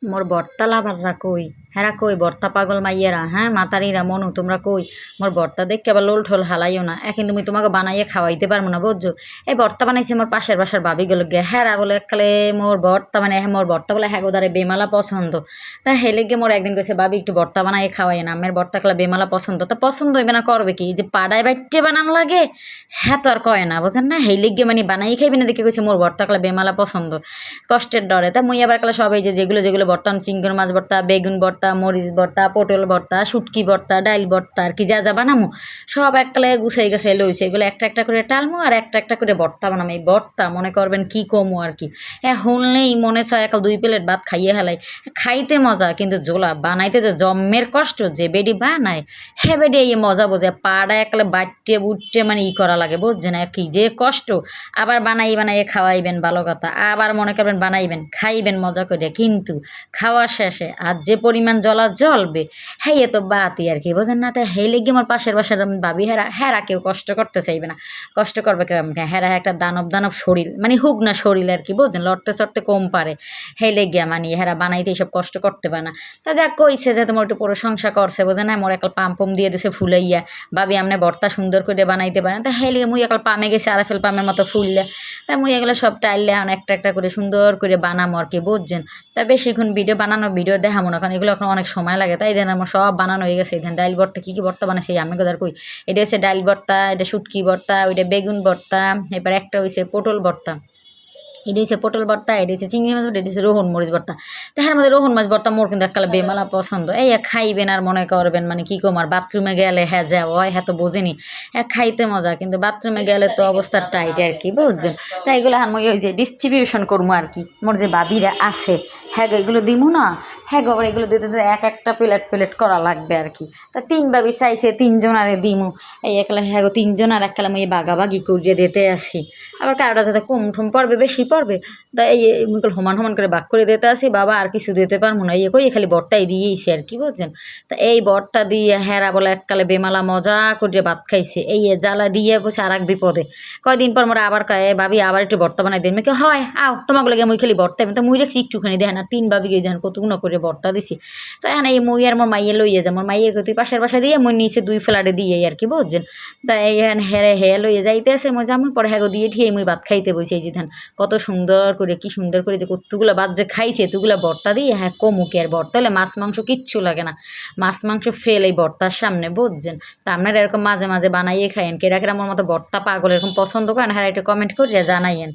মোর বর্তা লাভাররা কই, হেরা কই বর্তা পাগল মাইয়েরা, হ্যাঁ মাতারিরা মনু তোমরা কই? মোর বর্তা দেখকে আবার লোল ঠোল হালাইও না, কিন্তু মুই তোমাকে বানাইয়ে খাওয়াইতে পারবো না বুঝছো। এই বর্তা বানাইছে মোর পাশের বাসার ভাবি গেল গে, হেরা বলে এককালে মোর বর্তা মানে মোর বর্তা বলে হ্যাঁ গোদারে বেমালা পছন্দ। তা হেলে গিয়ে মোর একদিন কইছে ভাবি একটু বর্তা বানাইয়ে খাওয়াই না, আমের বর্তা খেলা বেমালা পছন্দ। তা পছন্দ হইবে না করবে কি, যে পাড়ায় বাইটে বানান লাগে, হ্যাঁ তো আর কয় না বুঝেন না। হেলে গিয়ে মানে বানাই খাইবে না দেখে কইছে মোর বর্তা খেলা বেমালা পছন্দ, কষ্টের ডরে। তা মুই আবার কালে সবাই যে যেগুলো যেগুলো বর্তমান চিংড়ি মাছ ভর্তা, বেগুন ভর্তা, মরিচ ভর্তা, পটল ভর্তা, শুটকি ভর্তা, ডাইল ভর্তা আর কি যা যা বানামু সব এককালে গুছাই গেছে লইছে, এগুলো একটা একটা করে টালমু আর একটা একটা করে ভর্তা বানামু। এই ভর্তা মনে করবেন কি কমু আর কি, শুনলেই মনে চায় একাল 2 প্লেট ভাত খাইয়ে হেলাই। খাইতে মজা, কিন্তু জোলা বানাইতে যে জম্মের কষ্ট, যে বেডি বানায় হে বেডি এই মজা বোঝে। পাড়া একলে বাট্টে বুট্টে মানে করা লাগে বুঝছেন, কি যে কষ্ট। আবার বানাইয়ে খাওয়াইবেন ভালো কথা, আবার মনে করবেন বানাইবেন খাইবেন মজা করে, কিন্তু খাওয়া শেষে আর যে পরিমাণ জ্বলা জ্বলবে হেয়ে তো বাতি আর কি বোঝেন না। তাই হেই লেগে আমার পাশের বাসার ভাবি হেরা হেরা কেউ কষ্ট করতে চাইবে না, কষ্ট করবে কেউ হেরা একটা দানব দানব শরীর মানে হুক না শরীর আর কি বুঝছেন, লড়তে চড়তে কম পারে। হেই লেগে মানে হেরা বানাইতে এইসব কষ্ট করতে পারে না। তা যা কইছে যে তোমার একটু প্রশংসা করছে বোঝেন না, মোর একাল পাম্পম দিয়ে দিছে ফুলাইয়া, ভাবি আমনে ভর্তা সুন্দর করে বানাইতে পারেন। তা হেলে মুই একাল পামে গেছে আরাফেল পামের মতো ফুললে। তা মুই এগুলো সব টাইললে এখন একটা একটা করে সুন্দর করে বানামো আর কি বুঝছেন। তা বেশিক্ষণ ভিডিও দেখামো না, কারণ এগুলো এখন অনেক সময় লাগে। তাই দেন আমার সব বানানো হয়ে গেছে। এখানে ডাইল ভর্তা কী কী ভর্তা বানাইছে আমি কোথার কই, এটা হচ্ছে ডাইল ভর্তা, এটা শুটকি ভর্তা, ওইটা বেগুন ভর্তা, এবার একটা হয়েছে পটল ভর্তা, এটা হচ্ছে পটল ভর্তা, এটা হচ্ছে চিংড়ি মাছ ভর্তা, এটা হচ্ছে রোহন মরিচ ভর্তা। তো হ্যাঁ মধ্যে রোহন মাছ ভর্তা মোর কিন্তু এককালে বেমালা পছন্দ। এই খাইবেন আর মনে করবেন মানে কী কম, আর বাথরুমে গেলে হ্যাঁ যা হয় হ্যাঁ তো বোঝেনি, খাইতে মজা, কিন্তু বাথরুমে গেলে তো অবস্থা টাইট আর কি বুঝছেন। তাই এগুলো হ্যাঁ মই ওই যে ডিস্ট্রিবিউশন করবো আর কি, মোর যে বাবিরা আছে হ্যাঁ গো এগুলো দিমু না, হ্যাঁ গো আবার এগুলো দিতে দিতে এক একটা প্লেট প্লেট করা লাগবে আর কি। তা 3 ভাবি চাইছে 3জন আরে দিমু, এই একলা হ্যাঁ গো 3জন আর একলা মই বাগাবাগি করিয়ে দিতে আসি। আবার কারোটা যাতে কম ঠম পড়বে বেশি পড়বে, তা এই সমান সমান করে ভাগ করে দিতে আসি। বাবা আর কিছু দিতে পারবো না, কই খালি বর্তাই দিয়েইছি আর কি বুঝছেন। তা এই বর্তা দিয়ে হেরা বলে এককালে বেমালা মজা করে ভাত খাইছে, এই জ্বালা দিয়ে বসে আর এক বিপদে। কয়দিন পর মোরা আবার কয় ভাবি আবার একটু ভর্তা বানাই দিন, মেয়েকে হয় আও তোমাকে লাগে মুই খালি ভর্তা তো মুই রেখছি একটুখানি দেখেন, আর 3 ভাবিকে দেখেন কতগুলো করে ভর্তা দিছি। তা এখন এই মুই আর মোর মাইয়ে লইয়ে যায়, মোর মাইয়ের তুই পাশের বাসা দিয়ে মুই নিচে 2 ফ্ল্যাটে দিয়ে আর কি বুঝছেন। তা এই হেরে হে লইয়ে যাইতে আছে মই যাবো পরে হ্যাগো দিয়ে ঠিয়ে মুই ভাত খাইতে বসে, এই যে ধান কত সুন্দর করে কি সুন্দর করে যে কতগুলো ভাত যে খাইছে এতগুলো ভর্তা দিয়ে, হ্যাঁ কমুকে আর ভর্তা হলে মাছ মাংস কিচ্ছু লাগে না, মাছ মাংস ফেল এই ভর্তার সামনে বুঝছেন। তা আপনারা এরকম মাঝে মাঝে বানাইয়ে খাইয়েন, কেরা কেরা আমার মতো ভর্তা পাগল এরকম পছন্দ করেন, হ্যাঁ একটু কমেন্ট করিয়া জানাইয়েন।